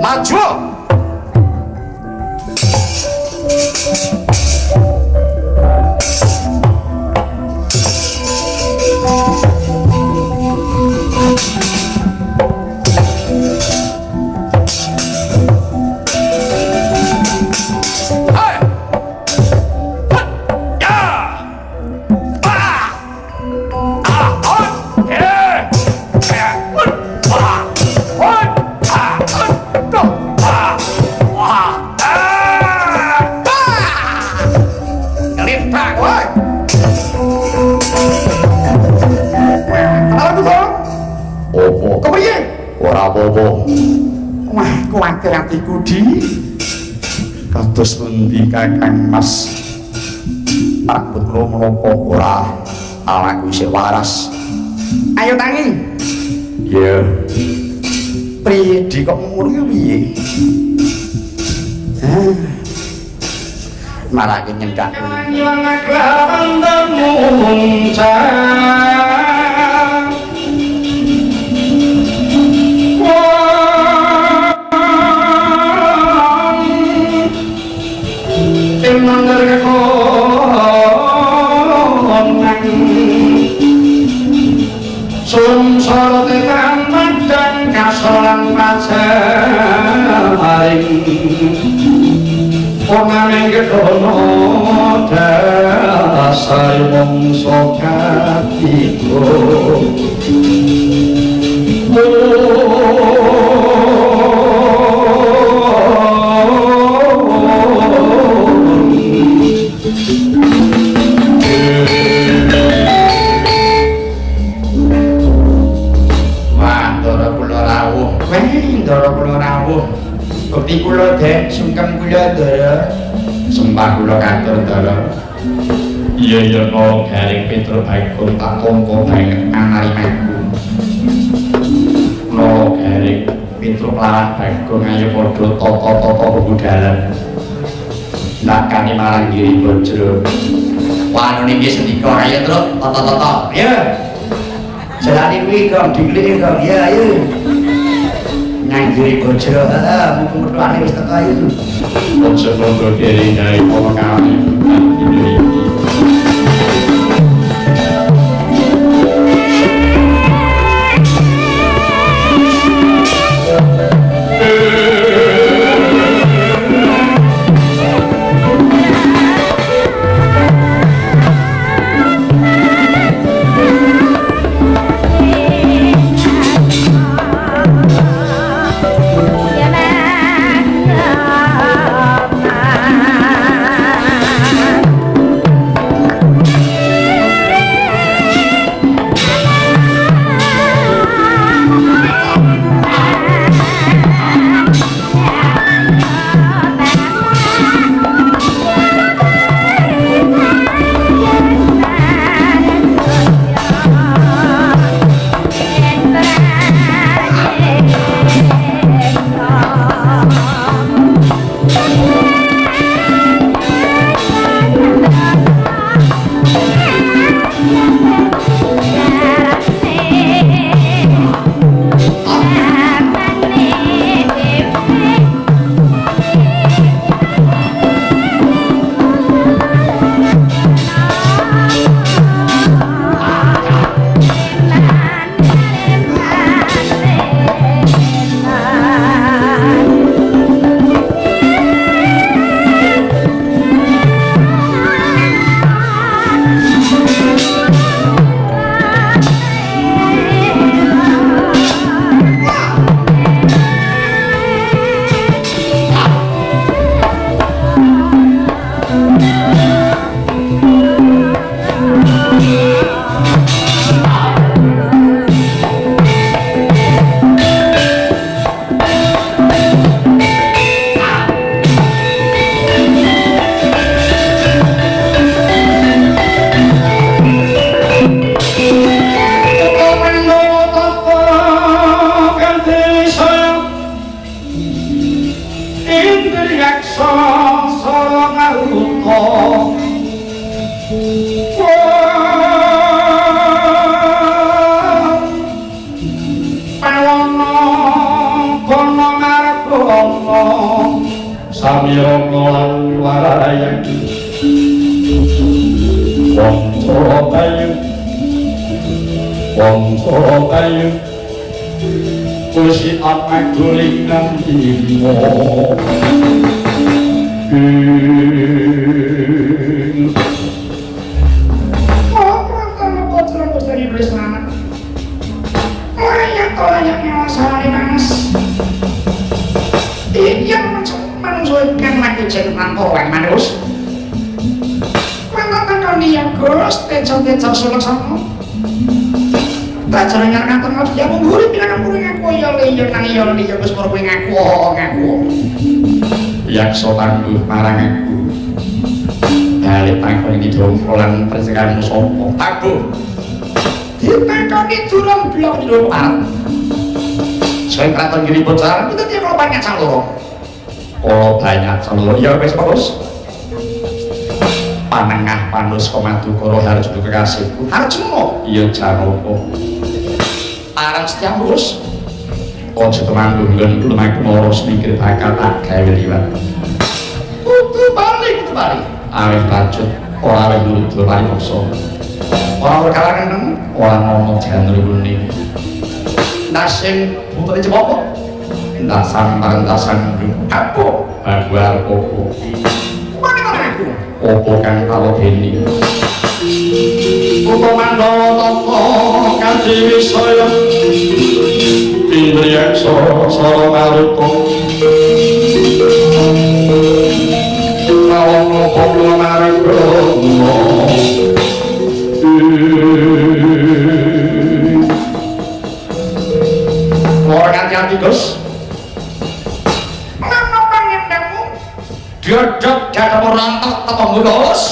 maju. apa-apa. Wah, kuwatir atiku di. Kados pundi Kakang Mas? Takut kula menapa ora awakku isih waras. Ayo tangi. Iya. Priye kok ngono ya piye? Marake nyendak. Nyuwun sumsara tekan padang kasolan pacaring pongane kedono dasar mongso katigo bukti kula dek sungkem kula dara sembah kula katur dara iya no garing Petro Bagong tak tompo bae anarimanku no garing Petro Lawan Bagong ayo padha tata-tata budalan nakane marang diri bojro wanune nggih sendika ayo truk tata-tata ya jalane kuwi kok diglike kok ya ayo nang diri bojro mumpung mertuane wis teko ayo bojro kok diri gawe apa kae Rama Sami Rama lan warayang Wangsa bayu Kusi aku lingkang imo menunjukkan mati jenengan orang manus menonton dia Gus tejo-tejo sulaksana tak jalan ngatur ngatur ya mengguri bilang mengguri ngaku ya leyon nang iya dia Gus merubah ngaku yang so tangguh marang aku balik tangguh ini dongkolan persekarang sopo tangguh ditangguh ini durang blok di luar saya keraton gini bocah itu dia kalau banyak calor kalau banyak calor ya wes bagus panengah panus komadu koro harus juga kekasihku harus semua iya jaroko parang setiap bos ojo temanggung dan belum aku moros mikir bakal tak gawe liwat itu balik awet lanjut orang awet dulu balik kosong orang berkalangan neng orang ngomong jangan berunik nasing butuh di cemoko ndasan tarantasan apa baguar popo mana aku popo kan kalau gini Upo Mandala Tata Kanthi Wisaya Indriyaksa Sara Maruta Kawana Pangga marang Brahma Ora hati-hati Gus Napa panjenenganmu Dodok dadam rantok tetangga Gus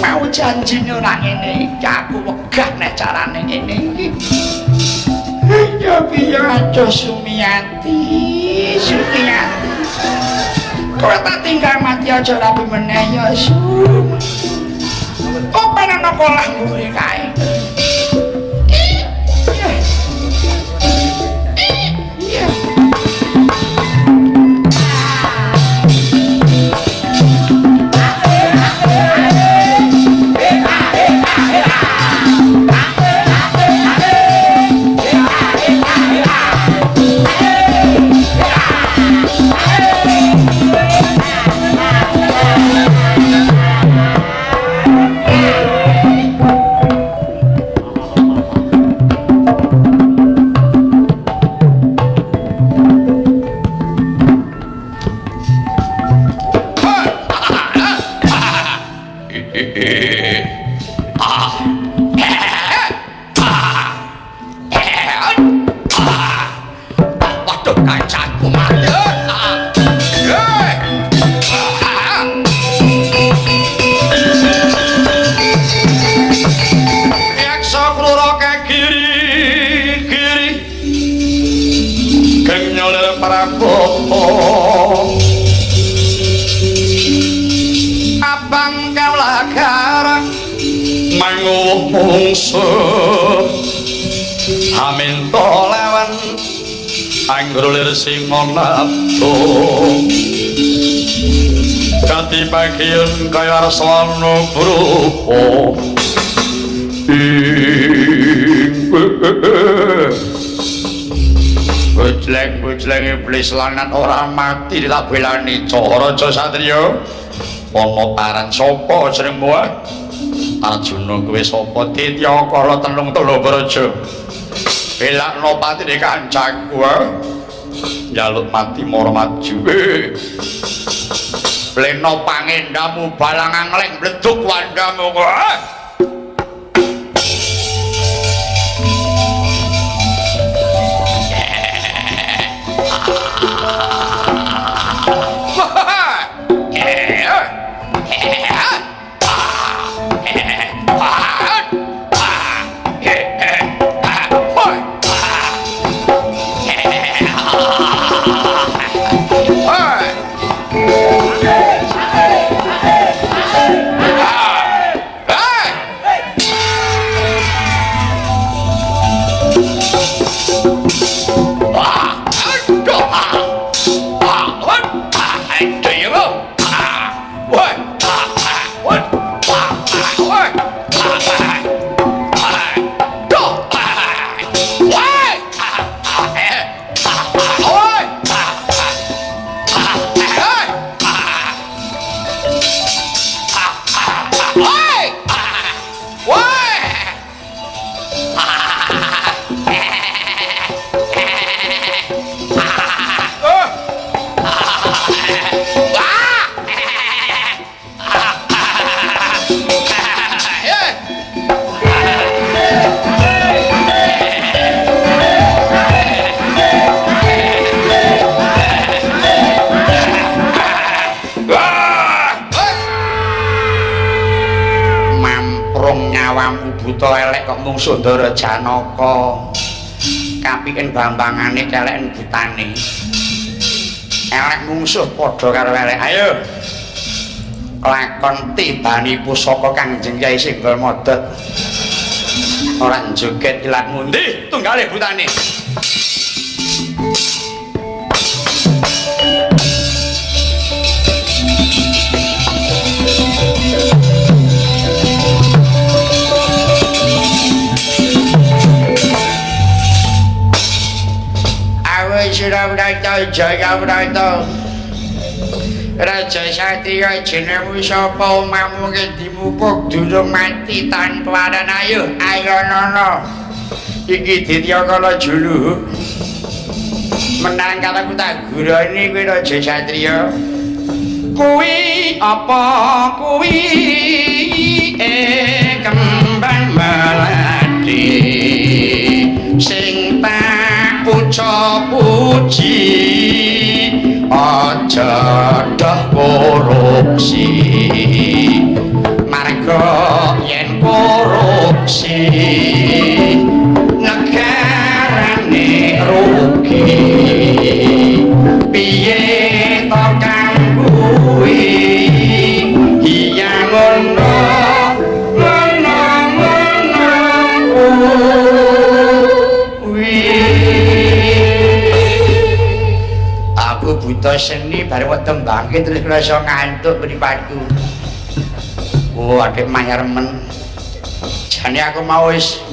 Mau janji ora ngene iki aku wegah nek carane ngene iki. Ya piye aja Sumiati. Kowe tak tinggal mati aja rapi meneh ya Sum. Kok pengen kolah mburi kae. Aminto lawan anggrolir singonapto kati bagian kaya arslana brupo bujleng iblis lanat ora mati ditabelani Raja Satriya ana paran sapa jeneng muah Arjuna kowe sapa Tityakala telung braja belakno patine kancaku njaluk mati mara maju pleno pangendamu balang angleng bleduk wandamu Sundara Janaka kapiken bambangane keleken butane elek mungsuh padha karo elek ayo lakon tibani pusaka Kangjeng Kyai Singgal Modot ora joget ilat mundi tunggale butane Jaya Brata Raja Satriya jenengmu sapa umamu dimupuk durung mati tanpa aran ayo nono iki Dityakala julu menang kataku tak gurani kowe Raja Satriya kuwi apa kuwi kembang melati sing tak puji aja dah korupsi marga yen korupsi negarane rugi piye to kang kuwi iya ngono aku buta seni bareng weteng bangkit terus ngrasa ngantuk mripatku. Oh, adek mayaremen. Jane aku mau wis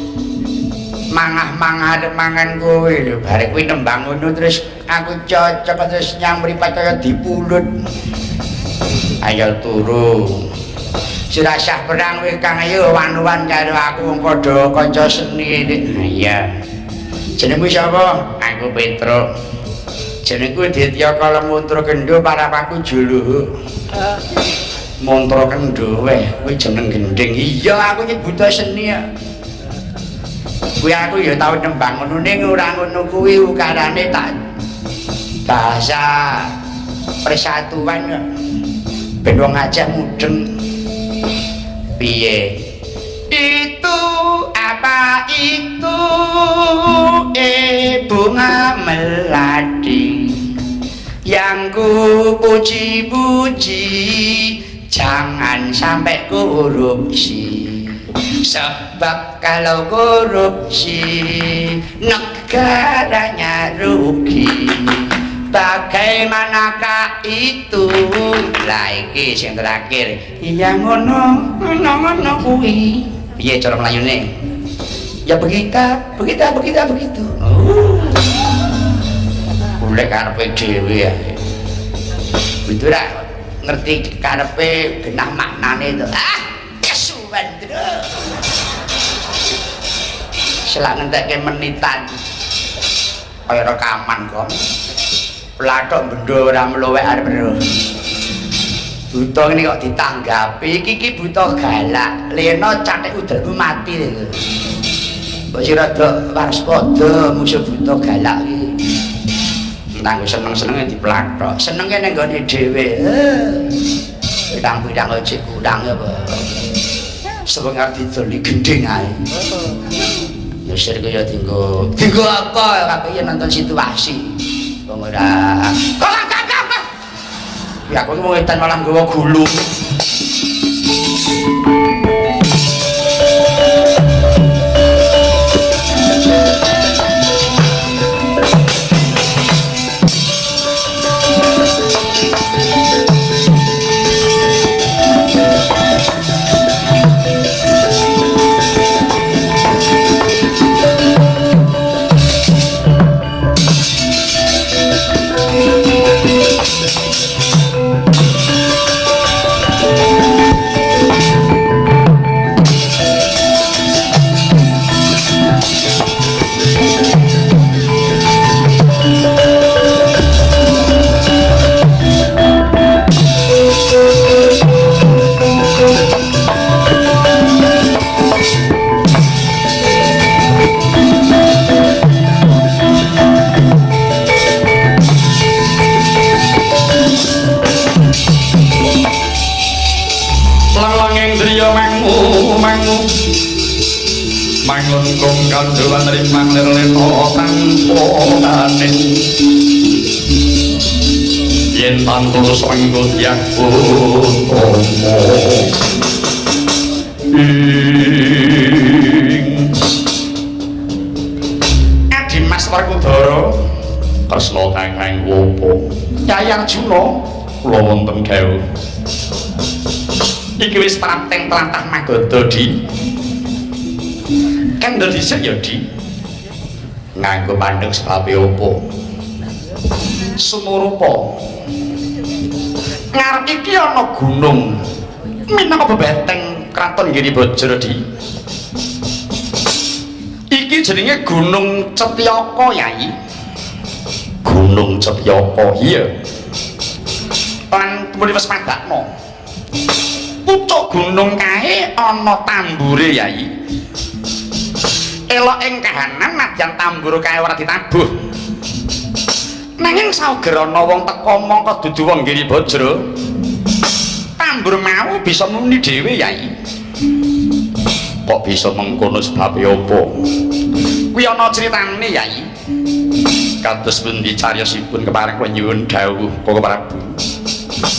mangah-mangah arep mangan kowe lho, bareng kuwi nembang ngono terus aku cocok terus nyang mripat kaya dipulut. Ayo turu. Dirasah perang kowe Kang ayo wan-wan karo aku wong padha kanca seni. Iya. Jenengmu sapa? Aku Petruk. Jenengku Dityakala Mantra Kendho parapaku juluh. Mantra Kendho weh, kuwi jeneng gending. Iya, aku iki buta seni ya. Kuwi aku ya tau nembang ngono ning ora ngono kuwi ukarane tak bahasa persatuan ya. Ben wong ajak mudeng. Piye? Itu apa itu bunga melati yang ku puji-puji jangan sampai korupsi sebab kalau korupsi negaranya rugi bagaimanakah itu lagi yang terakhir yang ngono kuwi piye cara melayune ya begitu golek karepe dhewe ya itu ra ngerti karepe genah maknane itu kesuwen terus selak ngentekke menitan kaya rekaman kok plathok benda ora mluwek arep terus buta ini kok ditanggapi iki buta galak lena cathik udelmu mati lho mbok sira dok waspada musuh buta galak iki entang seneng-senenge diplathok senenge ning gone dhewe bidang-bidang ojek kudang apa sewengar didoli gending ae ya sir kaya dinggo apa kabeh nonton situasi wong ora ya aku mau ngetan malah nggawa gulung mangun kong kanduan rimang lirlito tanpa tanin yen tantur sanggut yak utomo Dimas Werkudara Kresna kakang wopo Kyai Arjuna kula wonten dawuh iki wis prateng tlatah Magoda di kan dari dhisik ya di nganggo pandheng sebabe opo sumurupa ngarep iki ana gunung minangka bebenteng kraton Giribajra di iki iki jenenge Gunung Cetyaka Yai. Gunung Cetyaka iya Lan muni wis padakno. Pucuk gunung kae ana tambure Yai. Elok ing kahanan nadyan tambur kae ora ditabuh. Nanging sauger ana wong teka mongko dudu wong Giribajra. Tambur mau bisa muni dhewe Yai. kok bisa mengkono sebabe apa Kuwi ana critane Yai. kados pundi cariyosipun kepareng kula nyuwun dawuh Koko Prabu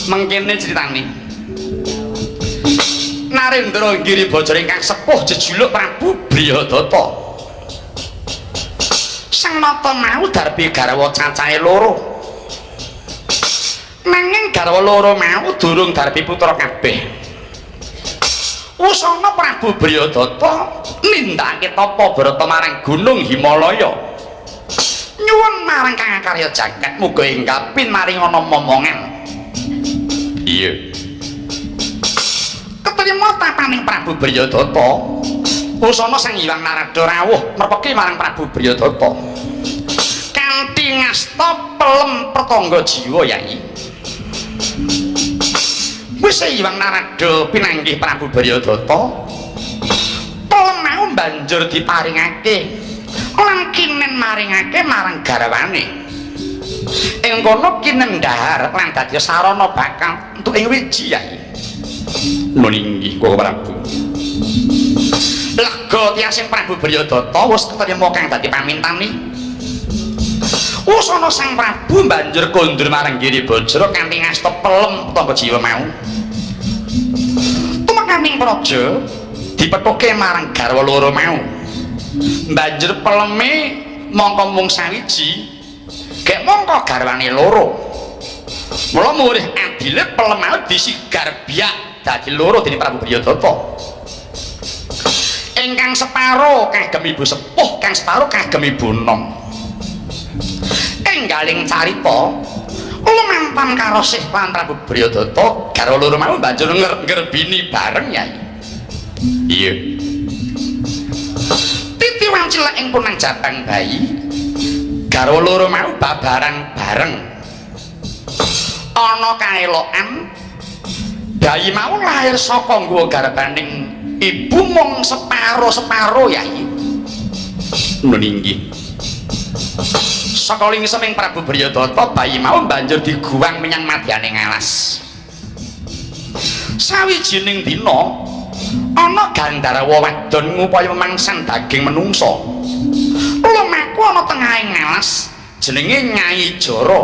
Mengkene critane. Narendra Giribajra ingkang sepuh jejuluk Prabu Briyadata. Sang nata mau darbi garwa cacahe loro. Nanging garwa loro mau durung darbi putra kabeh. Usana Prabu Briyadata nindakake tapa brata marang Gunung Himalaya. Nyuwun marang Kang Karya Jagat muga inggapin maring ana momongan. iya Ketrima tapaning Prabu Briyadata. Usana Sang Hyang Narada rawuh merpeki marang Prabu Briyadata. Kanthi ngasta pelem pertangga jiwa Yai. Wis Hyang Narada pinanggih Prabu Briyadata. Pelem mau banjur diparingake lan kinen maringake marang garwane. Ing kono kinen dhahar lan dadi sarana bakal entuk ing wiji Yai. meninggi Koko Prabu Lega tiasing Prabu Briyadata wis ketrima kang dadi pamintani. Usana Sang Prabu banjur kondur marang Giribajra kanthi ngasta pelem tangga jiwa mau. Tumekaning praja dipethuke marang garwa loro mau. Banjur peleme mongko mung sawiji, gek mongko garwane loro. Mula murih adile pelem mau disigar biak dadi loro dening Prabu Briyadata. Ingkang separo kagem ibu sepuh, kang separo kagem ibu nom. Enggaling carita lumantan karo Sih lan Prabu Briyadata garwa loro mau banjur ngrebini bareng Yai. iya Titiwan cilik ing punang jabang bayi garwa loro mau babaran bareng. Ana kaelokan bayi mau lahir saka nggawa garbaning ibu mung separo-separo Yai. meninggi Saka lingseming Prabu Briyadata bayi mau banjur diguwang menyang madyaning alas. Sawijining dina ana Gandharwa wadon ngupaya memangsan daging menungsa. Lumaku ana tengahing alas jenenge Nyai Jara.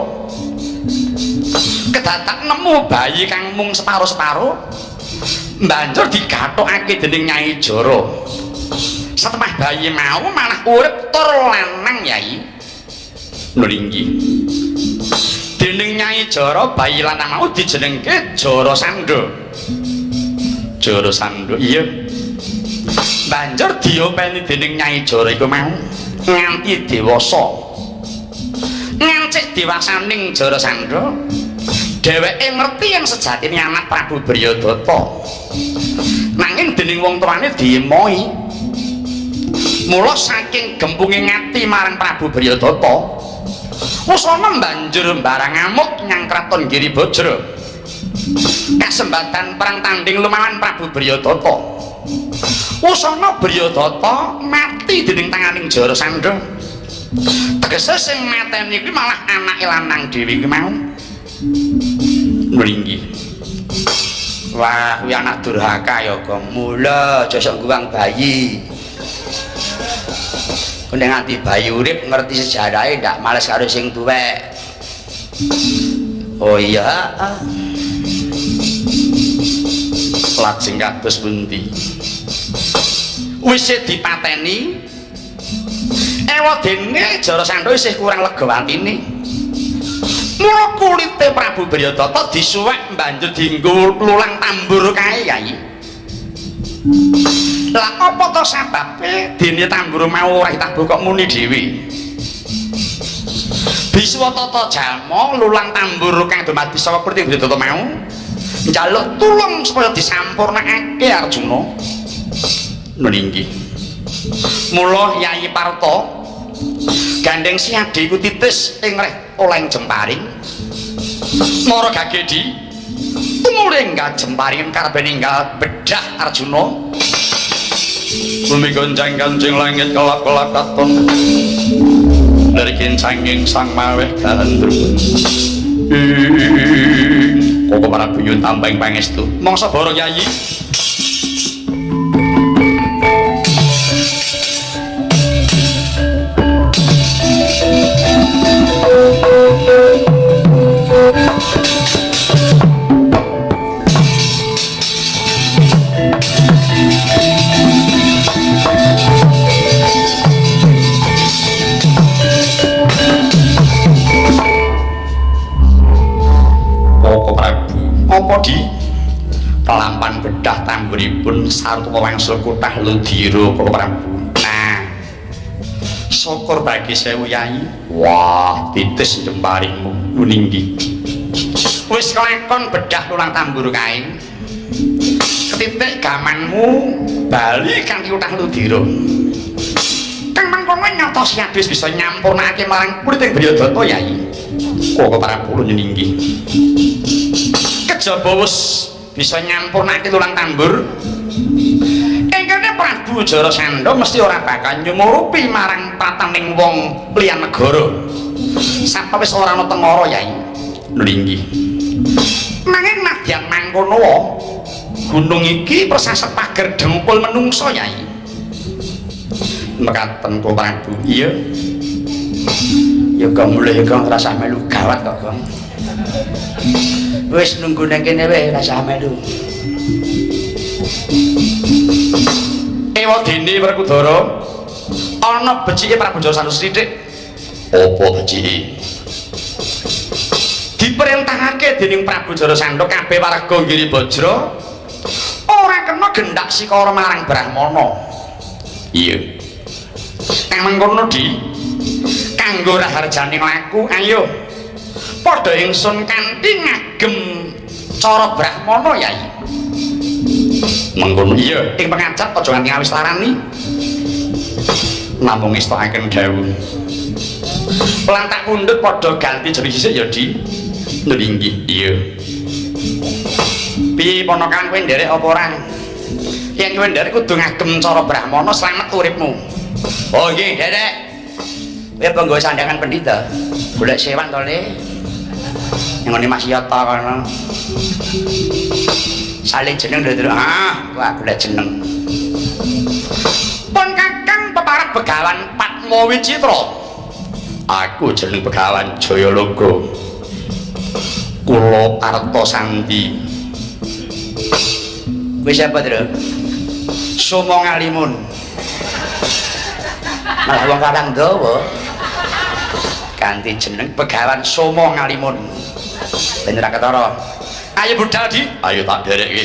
Kedadak nemu bayi kang mung separo-separo banjur digathokake dening Nyai Jara. Setemah bayi mau malah urip tur lanang Yai. meninggi Dening Nyai Jara bayi lanang mau dijenengke Jarasandha. Jarasandha iya Banjur diopeni dening Nyai Jara iku mau nganti dewasa. Ngancik dewasaning Jarasandha, dheweke ngerti yen sejatine anak Prabu Briyadata. Nanging dening wong tuane diemoi. Mula saking gempunge ngati marang Prabu Briyadata, Usana banjur mbarang ngamuk nyang kraton Giribajra. Kasembatan perang tanding lumawan Prabu Briyadata. Usana Briyadata mati dening tanganing Jarasandha. Tegese sing mateni kuwi malah anake lanang dhewe iki mau. meninggi Wah, kuwi anak durhaka ya, Gong. Mula aja sok guwang bayi. Kene nganti bayi urip ngerti sejarahe ndak males karo sing tuwek. Oh iya. lajeng kados pundi Wis dipateni. Ewadene Jarasandha isih kurang lega atine. Mula kulite Prabu Briyadata disuwek banjur dienggo lulang tambur kae Yai. Lah apa to sababe dene tambur mau ora ditabuh kok muni dhewe? Biswa tata jalma lulang tambur kang dumadi saka Prabu Briyadata mau njaluk tulung supaya disampurnakake Arjuna. meninggi Mula Yayi Parto gandeng si adi iku titis ing reh oleng jemparing mara Gagedi tumule enggal jemparing karepe ninggal bedah Arjuna bumi goncang kancing langit kelap-kelap katon dari kincanging sang maweh gandrung koko para buyut tambang pangestu mongso boro Yayi apa di pelampan bedah tamburipun sarta wangsul kutah ludira Bapak Prabu. Nah, syukur bagi sewu Yayi. Wah, titis jemparingmu ninggi. Wis kelakon bedah lulang tambur kae. Ketitik gamanmu bali kanthi kutah ludira. Kang mangkono nyotos yadis bisa nyampurnake marang kuliting Bryodata Yayi. Kok Prabu ninggi. Kejaba wis bisa nyampurnake tulang tambur engkene Prabu Jarasandha mesti ora bakal nyumurupi marang pataning wong liyan negara sapawis ora ana tengara Yayi nggih nanging nadyan mangkono gunung iki persaset pager dengkul menungso Yayi mekaten kok Prabu iya ya kok mulih kok rasah melu gawat kok Kang wis nunggu nang kene wae rasah melu ewadene Werkudara ana becike Prabu Jarasandha sithik apa becike diperintahake dening Prabu Jarasandha kabeh warga Giribajra ora kena gendak sikara marang Brahmana iya nang mengkono di kanggo raharjane laku ayo padha ingsun kanthi ngagem cara Brahmana Yayi mengkono iya ing pengajap aja nganti awis larani namung istokaken dawuh lan tak pundhut padha ganti jeri sisik ya di nggih iya piye ponakan kowe nderek apa ora yen kowe nderek kudu ngagem cara Brahmana slamet uripmu oh nggih Dedek kowe penggawa sandangan pendhita golek sewan to Le ngene Mas Yata kono saling jeneng lho wah golek jeneng pun Kakang peparat Begawan Patma Wicitra aku jeneng Begawan Jayalaga kula Arta Sandi kowe sapa Tru Somo Ngalimun malah wong kadang dawa ganti jeneng Begawan Somo Ngalimun ben ora ketara ayo budal di ayo tak derek iki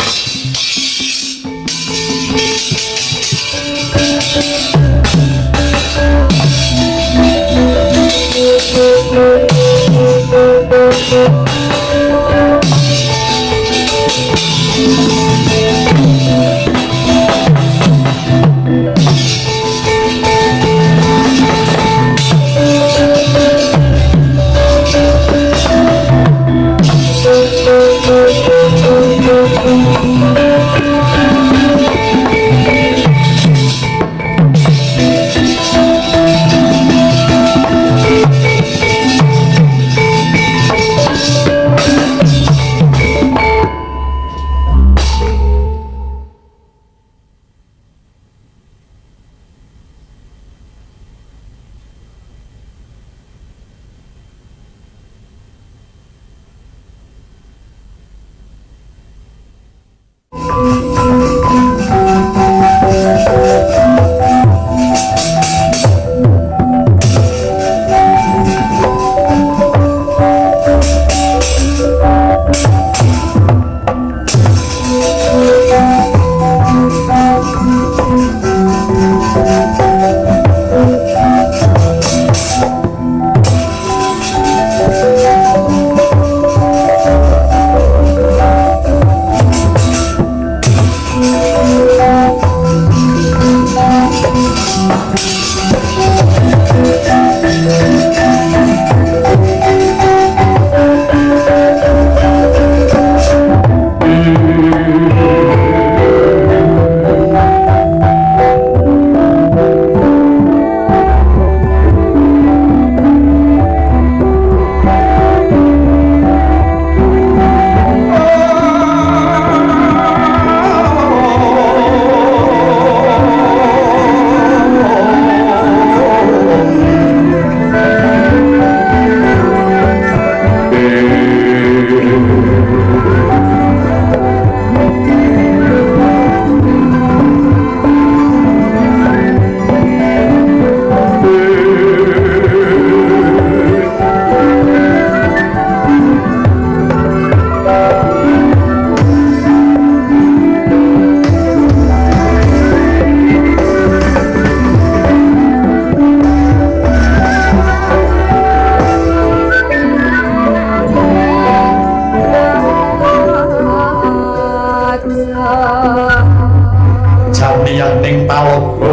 Jamiyaning palogo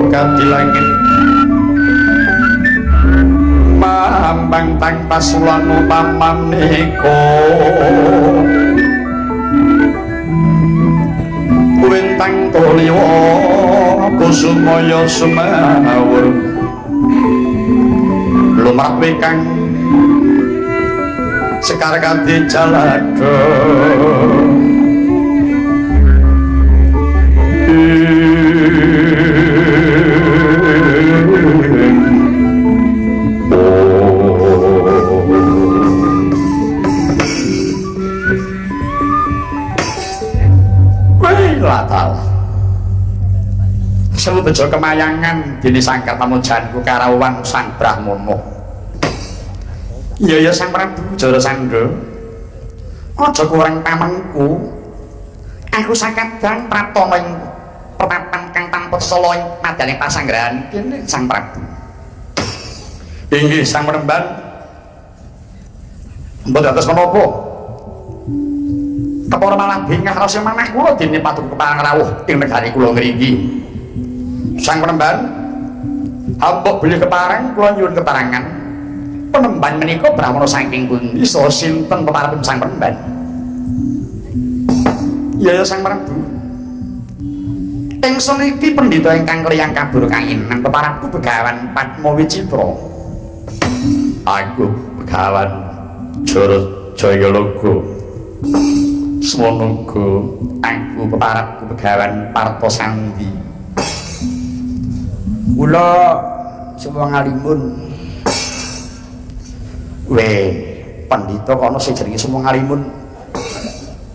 kanthi langit mambang tanpa sulanu pamaneka wintang tuliwa kusumaya sumawur lumrah kang sekar kanthi jalada Sewu bejo kemayangan dini sangkar pamujanku karawang sang Brahmana. Iya ya sang Prabu Jarasandha. Aja kurang pamengku. Aku sakadang pratana ing pertapan kang tanpa sala ing madaning pasanggrahan kene sang Prabu. Inggih sang Penemban. Mbok dados menapa? Kepara malah bingah rasa manah kula dene paduka keparang rawuh ing negari kula ngriki. Sang Penemban, hamba bilih keparang kula nyuwun keterangan. Penemban menika Brahmana saking pundi saha sinten peparapipun sang Penemban? Ya sang Prabu. Ingsun iki pendhita ingkang kliyang kabur kanginan peparapku Begawan Padmawicitra. Aku Begawan Jayalaga. Smonoga aku peparapku Begawan Partasandi. Kula semua ngalimun. Pendhita kono sing jenenge semua ngalimun.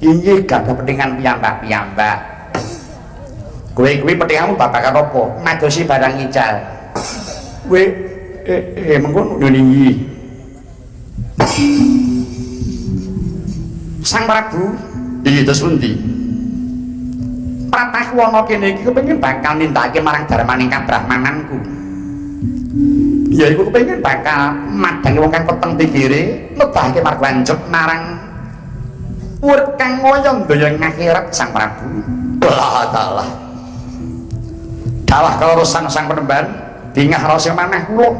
Inggih gadah pentingan piyambak-piyambak. Kowe kuwi pentinganmu babagan apa? Madosi barang ical. Mengko nuninggi. Sang Prabu, iki terus pundi? Pratahku ana kene iki kepengin bakal nindakake marang darmaning kabrahmananku. Ya iku kepengin bakal madangi wong kang peteng pikire, nebahke margwanjep marang urip kang ngoyo daya ing akhirat sang Prabu. Allah taala. Dalah kelorosan sang Penemban, bingah rasa manah kula.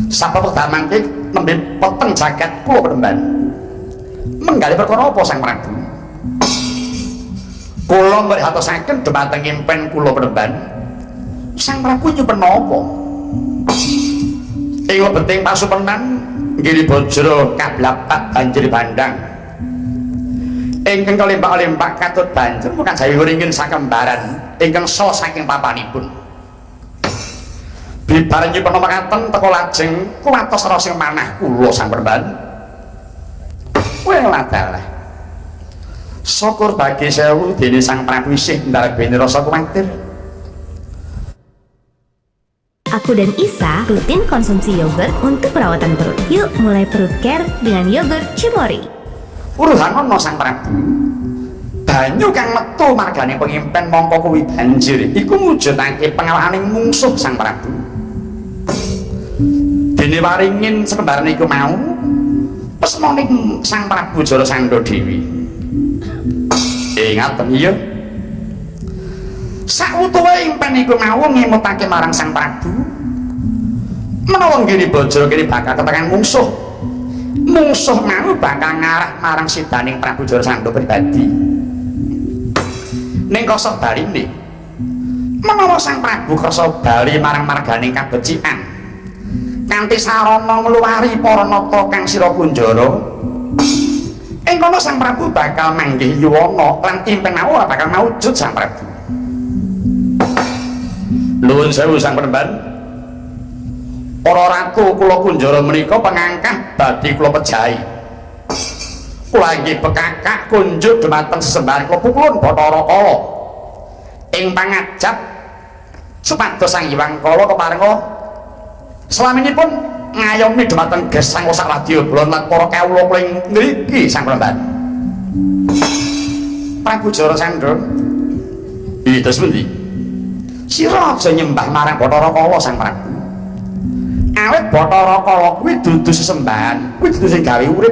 Sapa wekdal mangke nembe peteng jagat kula Penemban. Menggali perkara apa sang Prabu? Kula ngriatosaken dhumateng impen kula Penemban. Sang Prabu nyupen napa? Ing lebeting pasupenan nggih Bajra kablapak banjir bandang. Ingkang kalempak-lempak katut banjur bukan jawi wringin sakembaran ingkang salah saking papanipun. Bibar nyupen mekaten teka lajeng kuwatos rasa manah kula sang Penemban. Ladalah. Syukur bagi sewu dene sang Prabu isih ndarbeni rasa kuwatir. Aku dan Isa rutin konsumsi yogurt untuk perawatan perut. Yuk mulai perut care dengan yogurt Cimory. Urusan ana sang Prabu. Banyu kang metu margane pengimpen mongko kuwi banjir iku mujudake pengalahaning mungsuh sang Prabu. Dene waringin sekembaran iku mau pesmoning sang Prabu Jarasandha Dewi. Ingat iya. Sautuhe impen iku mau ngemutake marang sang Prabu. menawa ngiri Bajra kene bakal ketekan mungsuh mau bakal ngarah marang sidaning Prabu Jarasandha pribadi ning kasa baline menawa sang Prabu kersa bali marang marganing kabecikan kanthi sarana ngluwari para nata kang sira kunjara ing kono sang Prabu bakal manggih yuwana lan impenawa ora bakal maujud sang Prabu. Nuwun sewu sang Penemban, para ratu kula kunjara menika pengangkah badhe kula pejahi. Kula inggih bekakak kunjuk dhumateng sesembahan kula pukulun Bathara Kala ing pangajap supados Sang Hyang Kala keparenga slaminipun ngayomi dhumateng gesang sak wadyabala lan para kawula kula ing ngriki sang Penemban. Prabu Jarasandha terus pundi? Sira aja nyembah marang Bathara Kala sang Prabu. Awit Bathara Kala kuwi dudu sesembahan, kuwi dudu sing gawe urip.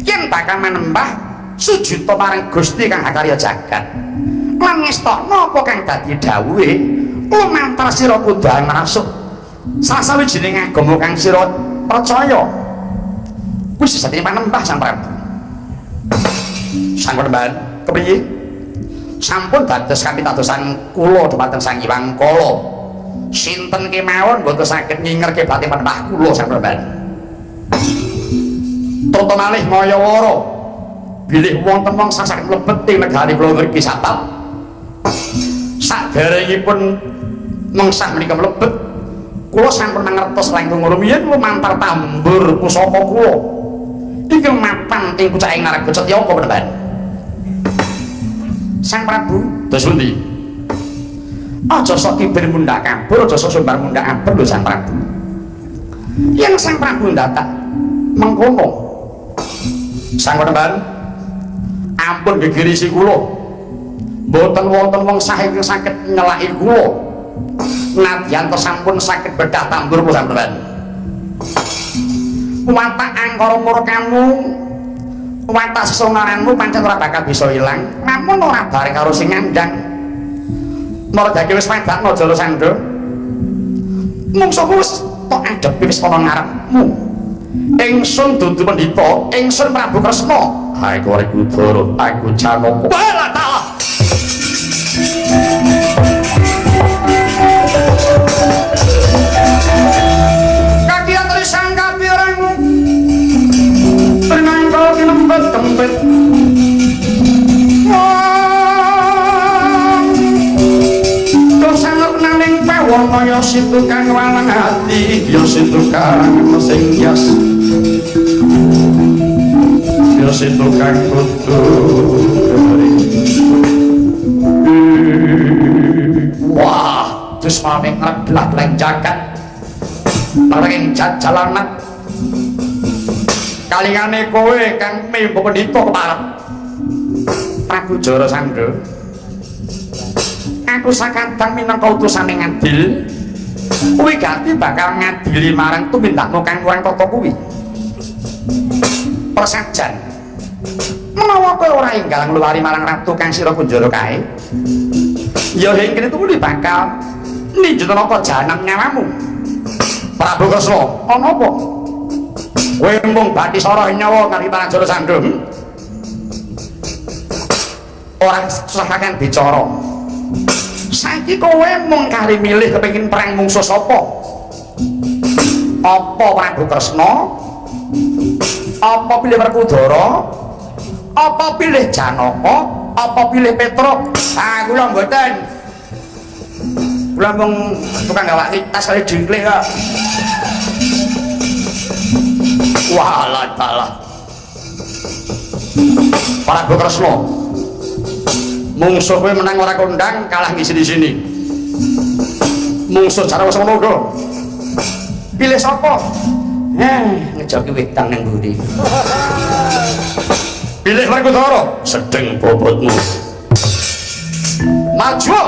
Yen bakal manembah sujuta marang Gusti kang hakarya jagat. Lan ngestokno apa kang dadi dawuhe, lumantar sira kudu ngrasuk salah sawijining agama kang sira percaya. Kuwi sesatine manembah sang Prabu. Sang Penemban, kepriye? Sampun dados kapitadosan kula dhumateng Sang Hyang Kala. Sinten kemawon boten saged nyingerke batin panembah kula sang Penemban. Toto malih Mayawara bilih wonten wong sasak mlebet ing negari kula mriki satap. Saderengipun mengsah menika mlebet kula sampun mangertos langkung rumiyin lumantar tambur pusaka kula inggih mapan ing pucaking Narga Setyaka Penemban. Sang Prabu terus pundi? Aja sok kibir mundhak kabur, aja sok sumbar mundhak abur lho sang Prabu. Yen sang Prabu ndadak mengkono sang Penemban ampun gegirisi kula mboten wonten wong sah ingkang saged nyelaki kula nadyan sampun saged bedah tambur kula sang Penemban. Watak angkara murkamu watak sesongaranmu pancen ora bakal bisa ilang namun ora bareng karo sing ngandhang. Marga wis wedakno Jarasandha mungsuhku wis tok adepi wis ana ngarepmu. Ingsun dudu pendhita, ingsun Prabu Kresna. Aku arep Udara, aku Janaka. Bala ta. Kakian trisang kapirangmu. Pernangko kinempet-tempet. Wono situ kang walang ati ya situ kang sing yas ya situ kang kudu wah terus maming ngeblat lang jagat bareng jalanan kalingane kowe kang mimpu pendhita keparep Prabu Jarasandha. Aku sakadang minangka utusane ngadil kuwi ganti bakal ngadili marang tumindakmu kang kurang tata kuwi persajan menawa kowe ora enggal ngluwari marang ratu kang sira kunjara kae ya ing kene tuli bakal ninjutna jahanam nyawamu Prabu Kresna ana apa kowe mung bathi sara nyawa kang marang Jarasandha ora susah bicara. Saiki kowe mung kari milih kepengin perang mungsuh sapa? Apa Prabu Kresna? Apa pilih Werkudara? Apa pilih Janaka? Apa pilih Petruk? Ah kula mboten. Kula mung tukang gawak tas kali dingklih kok. Walah dalah. Prabu Kresna mungsuh kowe menang ora kondang kalah ngisi di sini. Mungsuh cara wis ngono go. Pilih sapa? Ngejoki wedang nang mburi. Pilih Werkudara, sedeng bobotmu. Maju.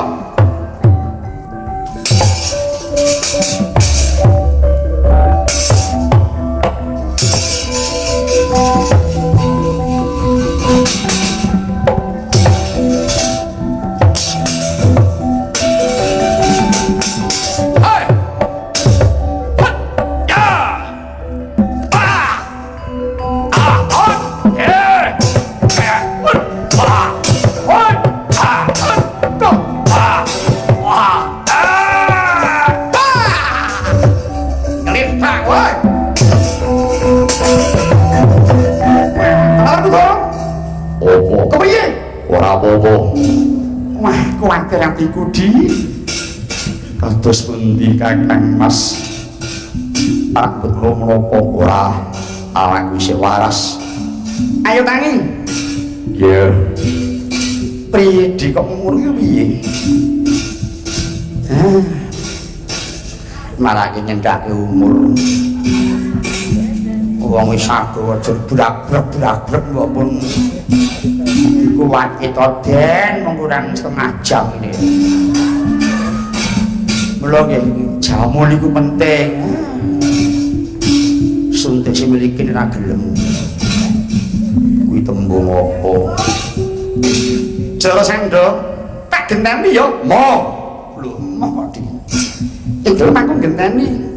woi. Kenapa tuh? Opo? Kepiye? Ora apa-apa. Wah, kuwatir atiku di. Kados pundi Kakang Mas? Aku kula menapa ora awakku isih waras. Ayo tangi. Ya, Priye di kok umur iki piye? Malah iki nyendake umur. Wong wis sago aja brak-brak mbok pun. Iku waktu den mung kurang setengah jam ini. Mula nggih jamu niku penting. Suntik sing miliki ora gelem. Kuwi tembung apa? Jara Sandha tak genteni ya, mo. Lho, mo kok di. Itu aku genteni.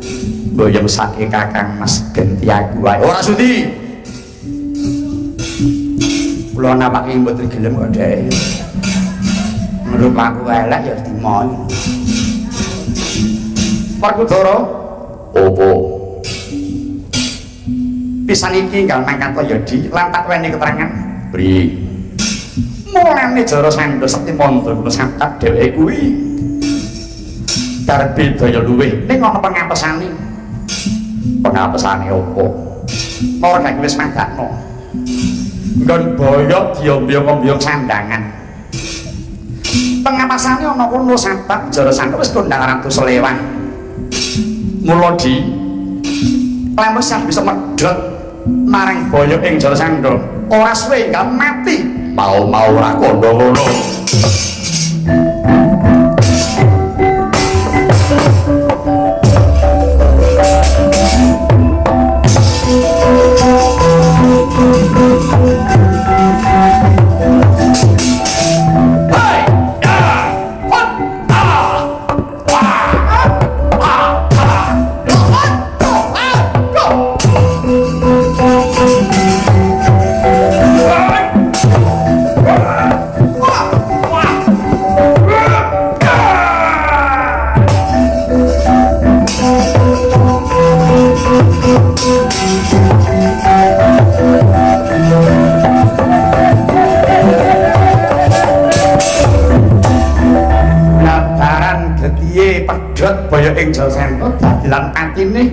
boyong sake Kakang Mas genti aku wae. Ora sudi. Kula napake mboten gelem kok, Dek. Menurut aku elek ya dimoy. Parkudara, Opo? pisan iki enggal mangkat ya di lan tak weni keterangan. Pri. Mulane Jara Sandha Sekti Mantra kula santak dheweke kuwi. Darbe daya luwih ning ana pengapesane. Pengapesane opo? Ora gak wis mangkatno. Nggon boyok diombyong-ombyong sandangan. Pengapesane ana kono santak Jara Sandha wis kondang ratu selewah. Mula di lempes sak bisa medhot marang boyok ing Jara Sandha. Ora suwe gak mati. Mau-mau ra kono ngono. Boyok ing Jara Sandha dadilan atine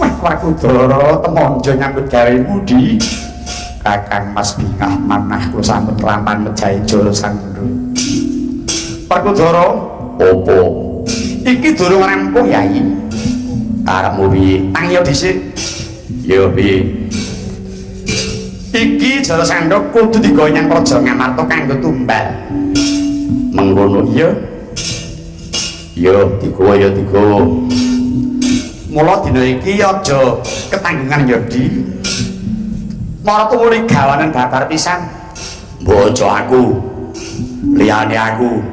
wah Wakudara temonjo nyambut gawemu di Kakang Mas bingah manah kula sampun rampan mejahe Jara Sandha. Wakudara, Opo? iki durung rampung Yai. Karepmu piye? Tangiyo dhisik. Ya piye? Iki Jara Sandha kudu digawa nyang Praja Ngamarta kanggo tumbal. Mengkono iya? Yo, digawa ya digawa. Mula dina iki aja ketanggungan ya di. Mara tuwuni gawanen babar pisan. Bojo aku. Liyane aku.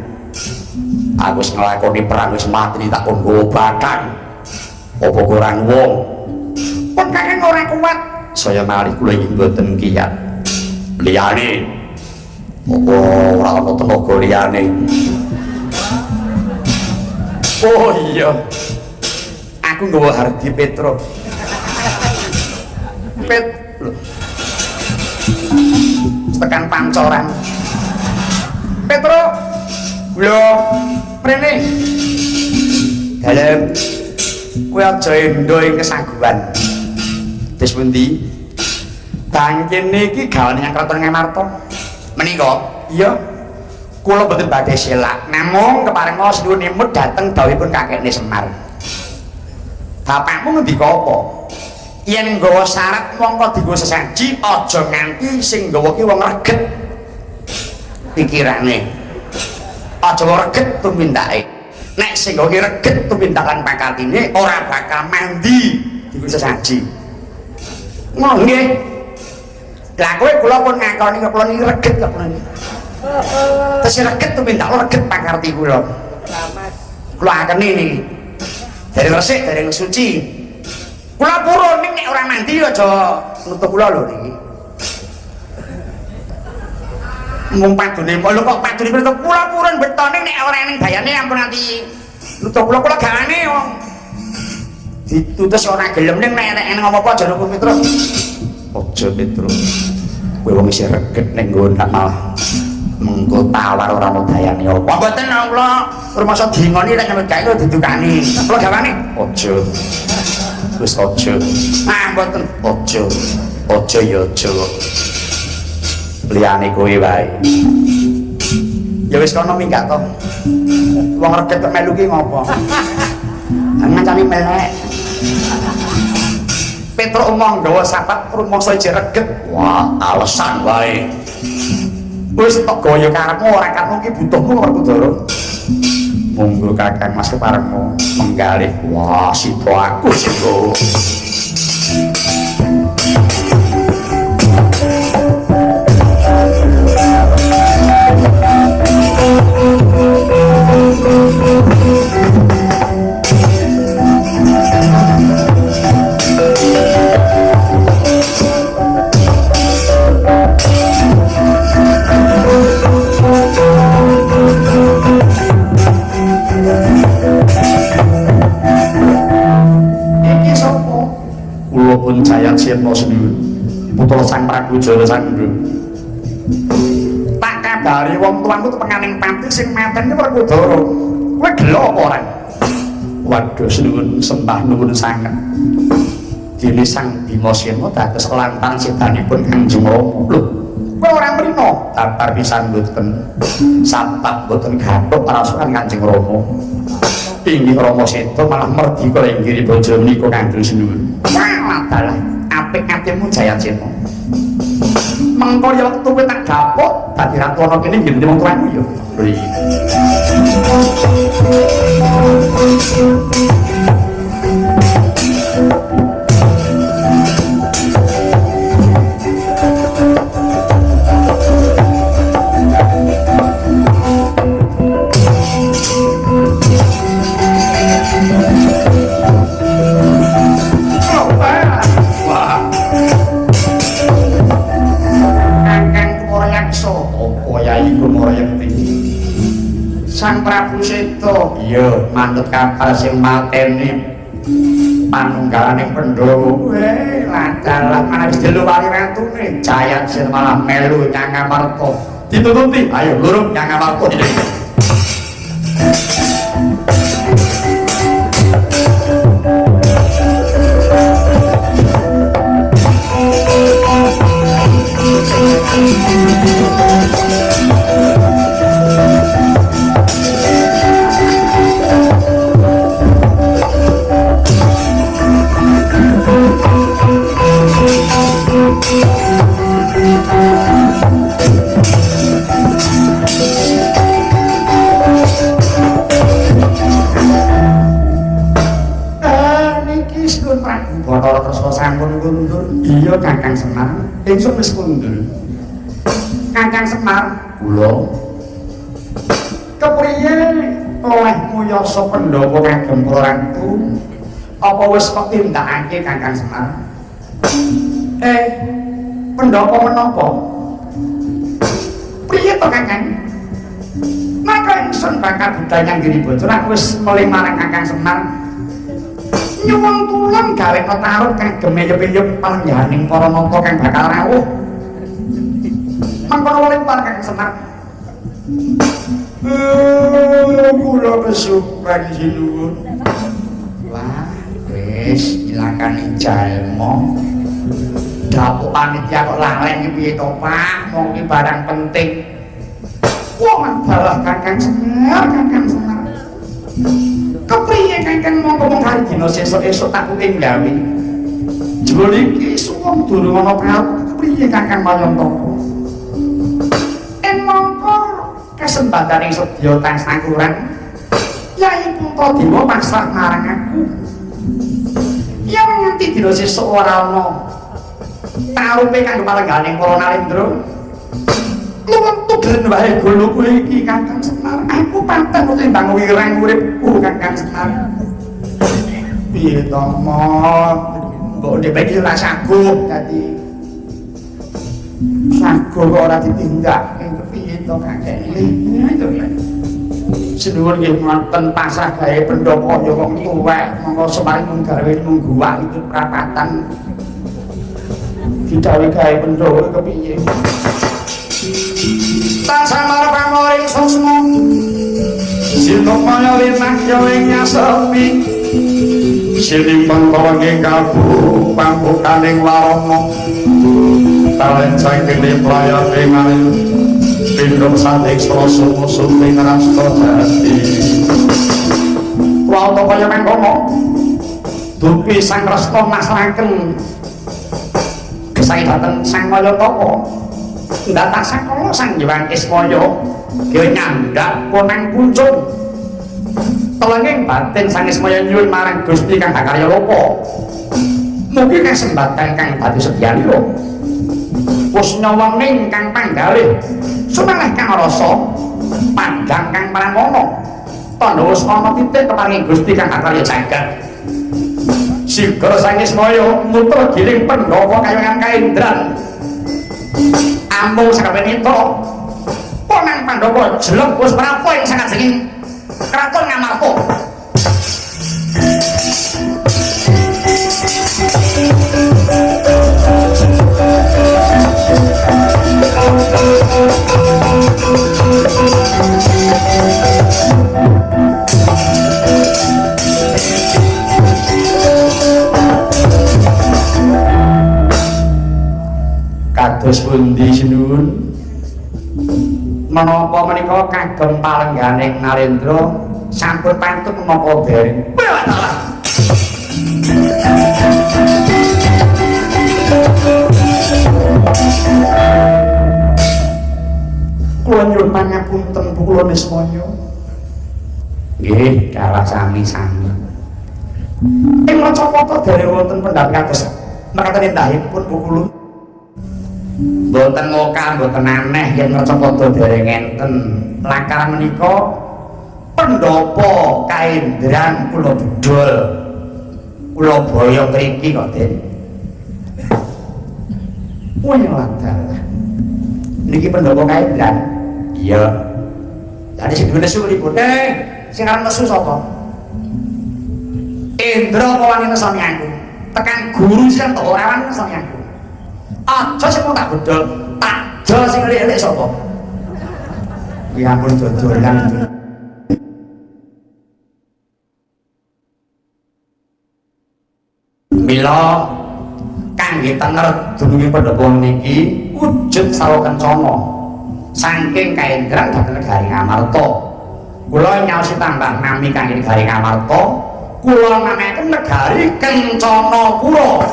Aku wis nglakoni perang wis mati tak kon nggawa batang. Apa kurang wong? Pun kakek ora kuat. Saya malih kula iki mboten kiyat. Liyane. Apa ora ana tenaga liyane? Oh iya. Aku nggawa Hardi Petro. Pet lho. Tekan pancoran. Petro. Lho, mrene. Dalem. Kowe aja endo ing kesaguhan. Wis pundi? Bangkene iki gawane yang Kraton Ngamarta. Menika? Iya. Kula mboten badhe selak, namung keparenga sinuwun nimut dhateng dawuhipun kakekne Semar. Bapakmu ngendika apa? Yen nggawa syarat mongko dienggo sesaji, aja nganti sing nggawa ki wong reget. Pikirane. Aja wong reget tumindake. Nek sing nggawa ki reget tumindakan pangkatine ora bakal mandi dienggo sesaji. Ngono nggih. Lah kowe kula pun ngakoni kula niki reget kok niki. Terus reget tuh minta reget pangkarti kula. Kula akeni niki. Dari resik, dari suci. Kula purun ning nek ora mandi aja nutup kula lho niki. Mung padune lho kok padune nutup kula purun betone nek ora ning bayane ampun nganti nutup kula gawane wong. ditutus ora gelem ning nek ngomong apa aja Rukun Petruk. Aja Petruk. Kowe wong isih reget ning nggon malah mengko tawar ora ono dayane apa. Mboten Allah, rumasa dingoni nek nyambut gawe didukani. Kula gawane aja. Wis aja. Ah mboten aja. Aja ya aja. Liyane kowe wae. Ya wis kono minggat to. Wong reget kok melu ki ngopo? Ngancani melek. Petruk omong gawa sapat rumangsa isih reget. Wah, alasan wae. Wis tok gaya karepmu ora karepmu ki butuhmu Werkudara. Monggo Kakang Mas keparengmu menggalih. Wah, sida aku sida. Pun Jayatsirna sendiri putra Sang Prabu Jarasandha. Tak kabari wong tuanku tepenganing pati sing mateni Werkudara. Kowe gelo apa ora? Waduh nuwun sembah nuwun sanget. Dene Sang Bimasena dados lantang sedanipun Kanjeng Rama. Lho, kowe ora mrino tapar pisan mboten. Sapak mboten gathuk rasukan Kanjeng Rama. Inggih Rama Seta malah merdika inggih bojo menika Kanjeng Sinuwun. Dalah apik-apikmu Jayatsirna. Mengko ya wektu kowe tak dapuk dadi ratu ana kene nggih wong tuamu ya. Sang Prabu Seta iya manut kapal sing mateni panunggalaning Pandhawa. Lancalah malah wis diluwari ratune. Jayatsirna malah melu Nyang Amarta. Ditututi, ayo lurung Nyang Amarta. Bathara Kresna sampun kundur. Iya Kakang Semar, ingsun wis kundur. Kakang Semar, kula kepriye olehmu yasa Pandhawa kagem Ratu? Apa wis kok tindakake Kakang Semar? Pandhawa menapa? Priye to Kakang? Maka ingsun bakal budal nyanggiri bocah wis mulih marang Kakang Semar. Nyuwun tulung gawe tarung kang gemeyep-yep panjenenganing para nata kang bakal rawuh. Mangkono wali Kakang Semar. Kula kesupen sinuwun. Wah, wis ilakane jalma. Dapuk panitia kok laleng iki piye to, Pak? Mong iki barang penting. Wong balah Kakang Semar, Kakang Semar. Kepriye Kakang monggo mung hari dina sesuk-esuk tak gawe. Jebul iki suwung durung ana prau. Kepriye Kakang Mayantaka? Mongko kesempatan ing sedya tasangkuran Yai Puntadewa pasrah marang aku. Yen nganti dina sesuk ora ana tarupe kanggo palengganing para narendra. Luwih tugel wae golo kowe iki Kakang Semar. Aku panten timbang wirang uripku Kakang Semar. Piye to, Mon? Mbok dhewe iki ora saguh dadi. Saguh kok ora ditindak. Piye to Kakang? Itu. Sinuwun nggih wonten pasrah gawe pendhapa ya wong tuwek monggo semari mung gawe mung guwak iki prapatan didhawuhi gawe pendhawa kepiye tasamar pamoring susmu sinopaya winah ya ing nyasepi sining pangkawange kalbu pambukaning warana talen saking playane malih pindhom sating sumu-sumu ing rasta jati wa kaya mengkono dupi sang rasta masraken gesang dhateng sang Mayataka ndatah sakala sang Hyang Ismaya ya nyandak konang puncung telenging batin sang Ismaya nyuwun marang Gusti kang Hakarya Loka mugi kasembatan kang dadi sedyanira wis nyawaning kang panggalih sumaneh kang rasa pandang kang pramana tandha wis ana titik keparing Gusti kang Hakarya jagat sigra sang Ismaya muter giling Pandhawa kayangan kaendran amung sakabenita ponang Pandhawa jelek wis prapo ing sangajenging kraton Ngamarta kados pundi sinuwun menapa menika kagem palengganing Narendra sampun pantun menapa dereng kula nyuwun pangapunten kula Nismaya nggih kalah sami-sami ing Macapada dereng wonten pendhapi kados mekaten endahipun kula mboten ngokah mboten aneh yen Macapada dereng enten lakaran menika pendhapa kaendran kula bedol kula boyong mriki kok Den wadah niki pendhapa kaendran iya dadi sing nesu ribut sing arep nesu sapa Indra kok wani nesoni aku tekan guru sing ora wani nesoni aku aja sing tak bedol tak jol sing elik-elik sapa ya ampun dodolan mila kangge tenger dununge pendhapa niki wujud sawo kencana saking kaendran dhateng negari Ngamarta kula nyaosi tambah nami kangge negari Ngamarta kula namaken negari Kencanapura